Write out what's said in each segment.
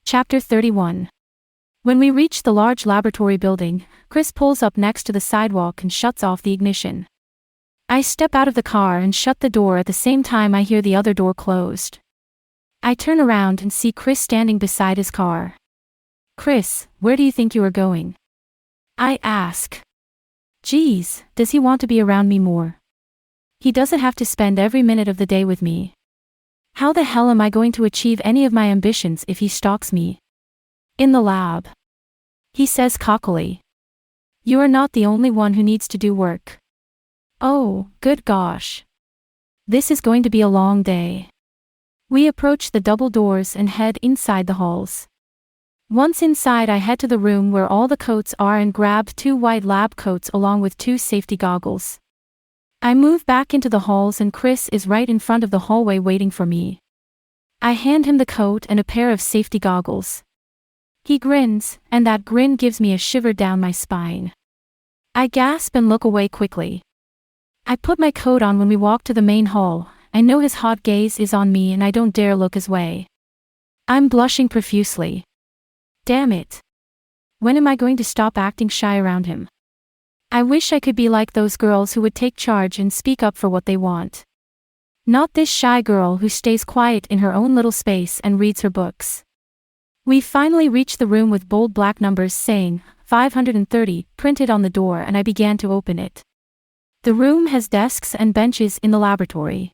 Chapter 31. When we reach the large laboratory building, Chris pulls up next to the sidewalk and shuts off the ignition. I step out of the car and shut the door at the same time I hear the other door closed. I turn around and see Chris standing beside his car. "Chris, where do you think you are going?" I ask. Geez, does he want to be around me more? He doesn't have to spend every minute of the day with me. How the hell am I going to achieve any of my ambitions if he stalks me? "In the lab," he says cockily. "You are not the only one who needs to do work." Oh, good gosh. This is going to be a long day. We approach the double doors and head inside the halls. Once inside, I head to the room where all the coats are and grab 2 white lab coats along with 2 safety goggles. I move back into the halls and Chris is right in front of the hallway waiting for me. I hand him the coat and a pair of safety goggles. He grins, and that grin gives me a shiver down my spine. I gasp and look away quickly. I put my coat on when we walk to the main hall. I know his hot gaze is on me and I don't dare look his way. I'm blushing profusely. Damn it. When am I going to stop acting shy around him? I wish I could be like those girls who would take charge and speak up for what they want. Not this shy girl who stays quiet in her own little space and reads her books. We finally reach the room with bold black numbers saying 530 printed on the door, and I began to open it. The room has desks and benches in the laboratory.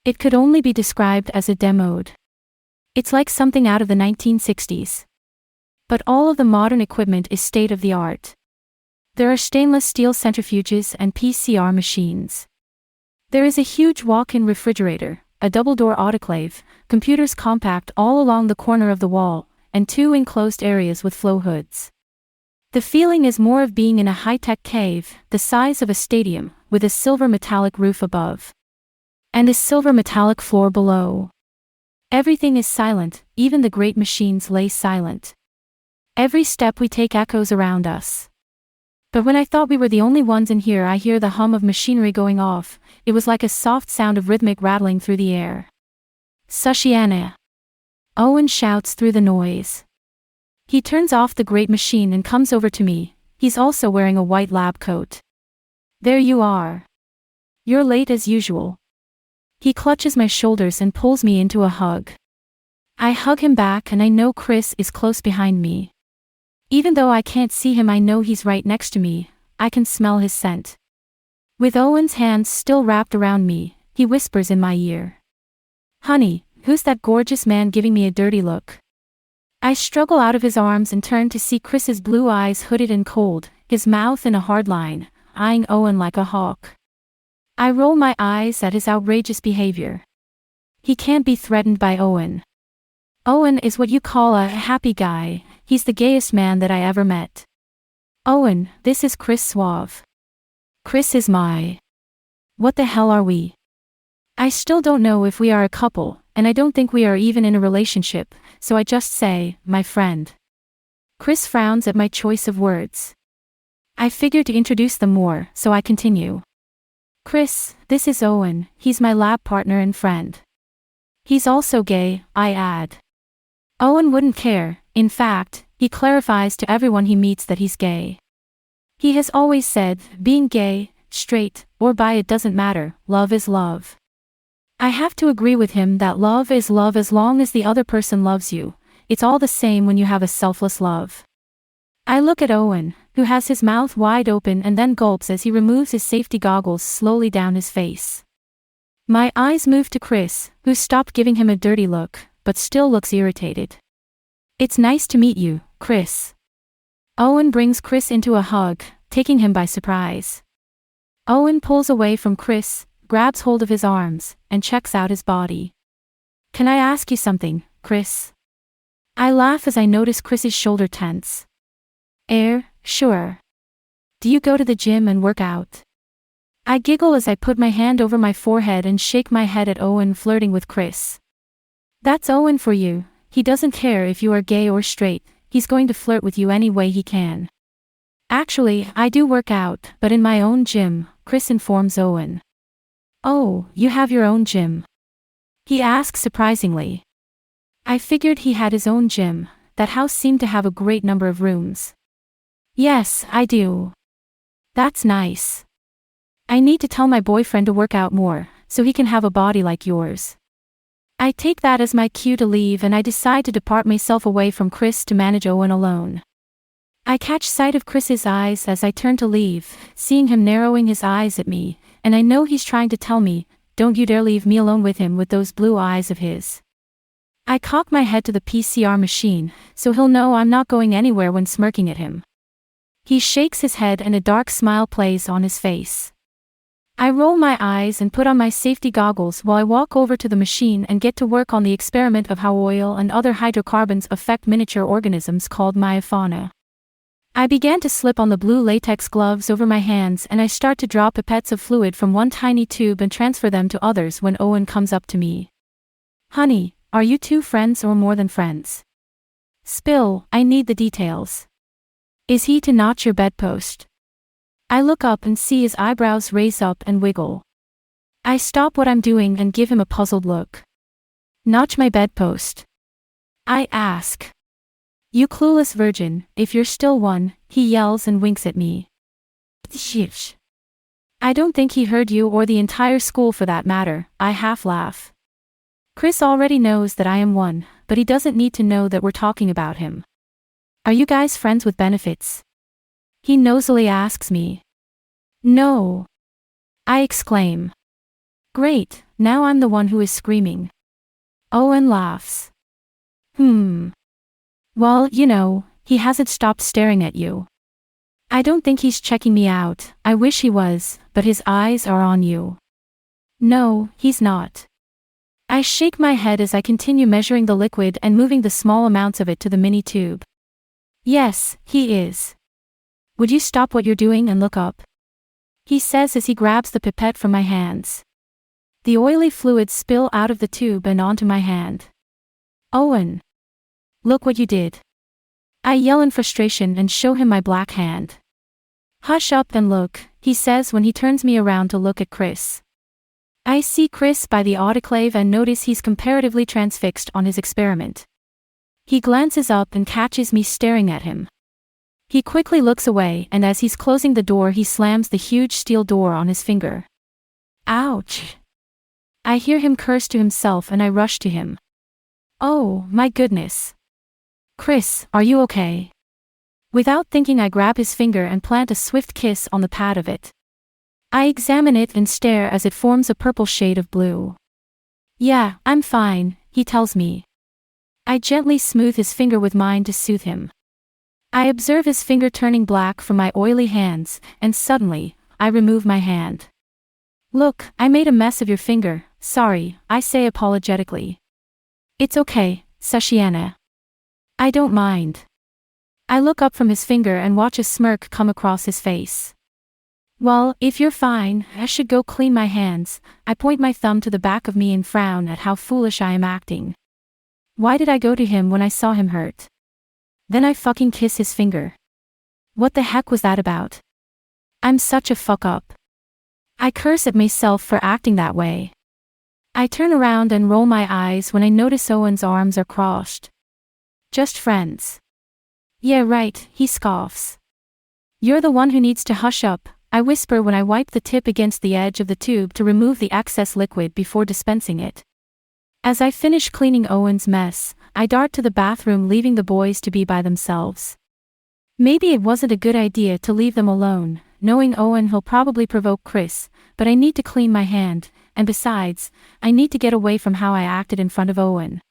It could only be described as a demoed. It's like something out of the 1960s. But all of the modern equipment is state-of-the-art. There are stainless steel centrifuges and PCR machines. There is a huge walk-in refrigerator, a double-door autoclave, computers compact all along the corner of the wall, and 2 enclosed areas with flow hoods. The feeling is more of being in a high-tech cave, the size of a stadium, with a silver metallic roof above. And a silver metallic floor below. Everything is silent, even the great machines lay silent. Every step we take echoes around us. But when I thought we were the only ones in here, I hear the hum of machinery going off. It was like a soft sound of rhythmic rattling through the air. "Sushiana!" Owen shouts through the noise. He turns off the great machine and comes over to me. He's also wearing a white lab coat. "There you are. You're late as usual." He clutches my shoulders and pulls me into a hug. I hug him back and I know Chris is close behind me. Even though I can't see him, I know he's right next to me. I can smell his scent. With Owen's hands still wrapped around me, he whispers in my ear. "Honey, who's that gorgeous man giving me a dirty look?" I struggle out of his arms and turn to see Chris's blue eyes hooded and cold, his mouth in a hard line, eyeing Owen like a hawk. I roll my eyes at his outrageous behavior. He can't be threatened by Owen. Owen is what you call a happy guy. He's the gayest man that I ever met. "Owen, this is Chris Suave." Chris is my... What the hell are we? I still don't know if we are a couple, and I don't think we are even in a relationship, so I just say, "My friend." Chris frowns at my choice of words. I figure to introduce them more, so I continue. "Chris, this is Owen, he's my lab partner and friend." "He's also gay," I add. Owen wouldn't care. In fact, he clarifies to everyone he meets that he's gay. He has always said, being gay, straight, or bi, it doesn't matter, love is love. I have to agree with him that love is love as long as the other person loves you. It's all the same when you have a selfless love. I look at Owen, who has his mouth wide open and then gulps as he removes his safety goggles slowly down his face. My eyes move to Chris, who stopped giving him a dirty look, but still looks irritated. "It's nice to meet you, Chris." Owen brings Chris into a hug, taking him by surprise. Owen pulls away from Chris, grabs hold of his arms, and checks out his body. "Can I ask you something, Chris?" I laugh as I notice Chris's shoulder tense. Sure. Do you go to the gym and work out?" I giggle as I put my hand over my forehead and shake my head at Owen flirting with Chris. That's Owen for you. He doesn't care if you are gay or straight, he's going to flirt with you any way he can. "Actually, I do work out, but in my own gym," Chris informs Owen. "Oh, you have your own gym?" he asks surprisingly. I figured he had his own gym. That house seemed to have a great number of rooms. Yes, I do. That's nice. I need to tell my boyfriend to work out more, so he can have a body like yours. I take that as my cue to leave and I decide to depart myself away from Chris to manage Owen alone. I catch sight of Chris's eyes as I turn to leave, seeing him narrowing his eyes at me, and I know he's trying to tell me, don't you dare leave me alone with him with those blue eyes of his. I cock my head to the PCR machine, so he'll know I'm not going anywhere when smirking at him. He shakes his head and a dark smile plays on his face. I roll my eyes and put on my safety goggles while I walk over to the machine and get to work on the experiment of how oil and other hydrocarbons affect miniature organisms called myofauna. I began to slip on the blue latex gloves over my hands and I start to draw pipettes of fluid from one tiny tube and transfer them to others when Owen comes up to me. Honey, are you two friends or more than friends? Spill, I need the details. Is he to notch your bedpost? I look up and see his eyebrows raise up and wiggle. I stop what I'm doing and give him a puzzled look. Notch my bedpost? I ask. You clueless virgin, if you're still one, he yells and winks at me. Shish. I don't think he heard you or the entire school for that matter, I half laugh. Chris already knows that I am one, but he doesn't need to know that we're talking about him. Are you guys friends with benefits? He nosily asks me. No. I exclaim. Great, now I'm the one who is screaming. Owen laughs. Well, you know, he hasn't stopped staring at you. I don't think he's checking me out, I wish he was, but his eyes are on you. No, he's not. I shake my head as I continue measuring the liquid and moving the small amounts of it to the mini tube. Yes, he is. Would you stop what you're doing and look up? He says as he grabs the pipette from my hands. The oily fluids spill out of the tube and onto my hand. Owen. Look what you did. I yell in frustration and show him my black hand. Hush up and look, he says when he turns me around to look at Chris. I see Chris by the autoclave and notice he's comparatively transfixed on his experiment. He glances up and catches me staring at him. He quickly looks away and as he's closing the door he slams the huge steel door on his finger. Ouch! I hear him curse to himself and I rush to him. Oh, my goodness. Chris, are you okay? Without thinking I grab his finger and plant a swift kiss on the pad of it. I examine it and stare as it forms a purple shade of blue. Yeah, I'm fine, he tells me. I gently smooth his finger with mine to soothe him. I observe his finger turning black from my oily hands, and suddenly, I remove my hand. Look, I made a mess of your finger, sorry, I say apologetically. It's okay, Sashiana. I don't mind. I look up from his finger and watch a smirk come across his face. Well, if you're fine, I should go clean my hands. I point my thumb to the back of me and frown at how foolish I am acting. Why did I go to him when I saw him hurt? Then I fucking kiss his finger. What the heck was that about? I'm such a fuck up. I curse at myself for acting that way. I turn around and roll my eyes when I notice Owen's arms are crossed. Just friends. Yeah, right, he scoffs. You're the one who needs to hush up, I whisper when I wipe the tip against the edge of the tube to remove the excess liquid before dispensing it. As I finish cleaning Owen's mess, I dart to the bathroom leaving the boys to be by themselves. Maybe it wasn't a good idea to leave them alone, knowing Owen he'll probably provoke Chris, but I need to clean my hand, and besides, I need to get away from how I acted in front of Owen.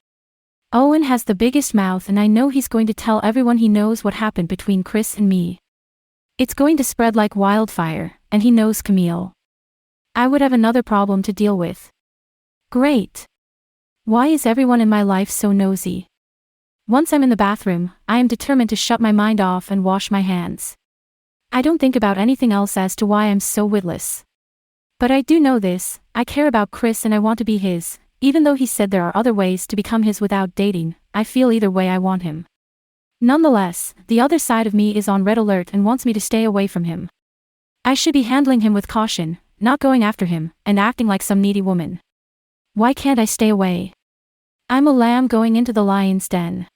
Owen has the biggest mouth and I know he's going to tell everyone he knows what happened between Chris and me. It's going to spread like wildfire, and he knows Camille. I would have another problem to deal with. Great. Why is everyone in my life so nosy? Once I'm in the bathroom, I am determined to shut my mind off and wash my hands. I don't think about anything else as to why I'm so witless. But I do know this, I care about Chris and I want to be his, even though he said there are other ways to become his without dating, I feel either way I want him. Nonetheless, the other side of me is on red alert and wants me to stay away from him. I should be handling him with caution, not going after him, and acting like some needy woman. Why can't I stay away? I'm a lamb going into the lion's den.